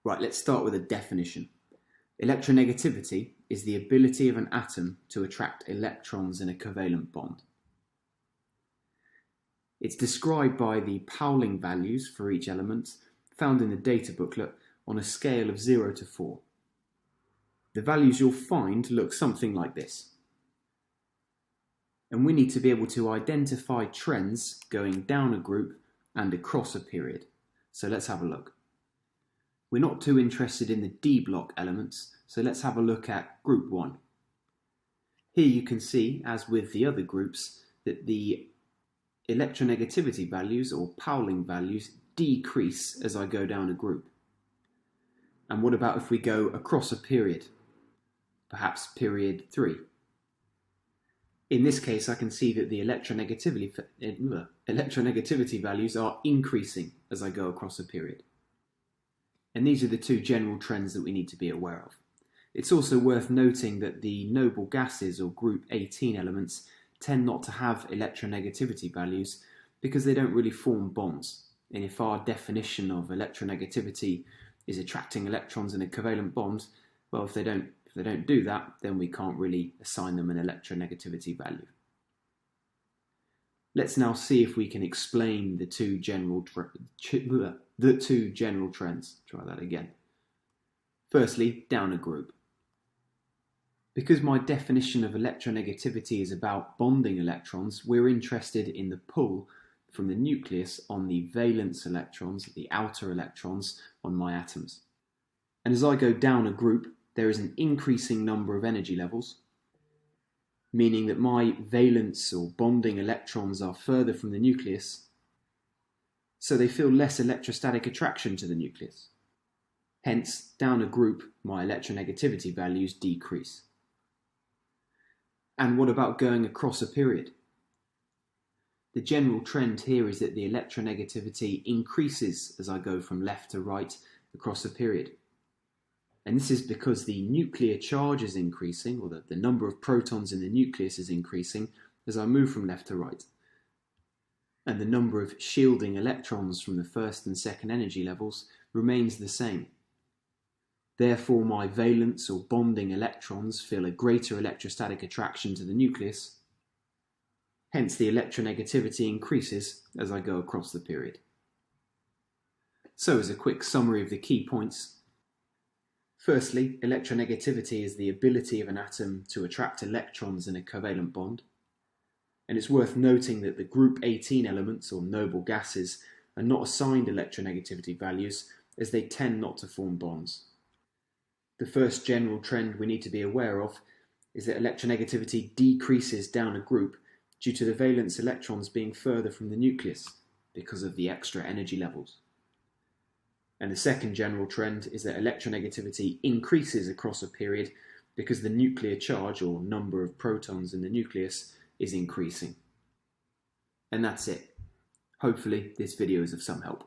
Right, let's start with a definition. Electronegativity is the ability of an atom to attract electrons in a covalent bond. It's described by the Pauling values for each element found in the data booklet on a scale of 0 to 4. The values you'll find look something like this. And we need to be able to identify trends going down a group and across a period. So let's have a look. We're not too interested in the D block elements, so let's have a look at group 1. Here you can see, as with the other groups, that the electronegativity values or Pauling values decrease as I go down a group. And what about if we go across a period? Perhaps period 3. In this case, I can see that the electronegativity values are increasing as I go across a period. And these are the two general trends that we need to be aware of. It's also worth noting that the noble gases or group 18 elements tend not to have electronegativity values because they don't really form bonds. And if our definition of electronegativity is attracting electrons in a covalent bond, well, if they don't do that, then we can't really assign them an electronegativity value. Let's now see if we can explain the two general trends. Try that again. Firstly, down a group. Because my definition of electronegativity is about bonding electrons, we're interested in the pull from the nucleus on the valence electrons, the outer electrons, on my atoms. And as I go down a group, there is an increasing number of energy levels, meaning that my valence or bonding electrons are further from the nucleus, so they feel less electrostatic attraction to the nucleus. Hence, down a group, my electronegativity values decrease. And what about going across a period? The general trend here is that the electronegativity increases as I go from left to right across a period. And this is because the nuclear charge is increasing, or the number of protons in the nucleus is increasing as I move from left to right. And the number of shielding electrons from the first and second energy levels remains the same. Therefore, my valence or bonding electrons feel a greater electrostatic attraction to the nucleus. Hence, the electronegativity increases as I go across the period. So, as a quick summary of the key points, firstly, electronegativity is the ability of an atom to attract electrons in a covalent bond. And it's worth noting that the group 18 elements, or noble gases, are not assigned electronegativity values as they tend not to form bonds. The first general trend we need to be aware of is that electronegativity decreases down a group due to the valence electrons being further from the nucleus because of the extra energy levels. And the second general trend is that electronegativity increases across a period because the nuclear charge, or number of protons in the nucleus, is increasing. And that's it. Hopefully this video is of some help.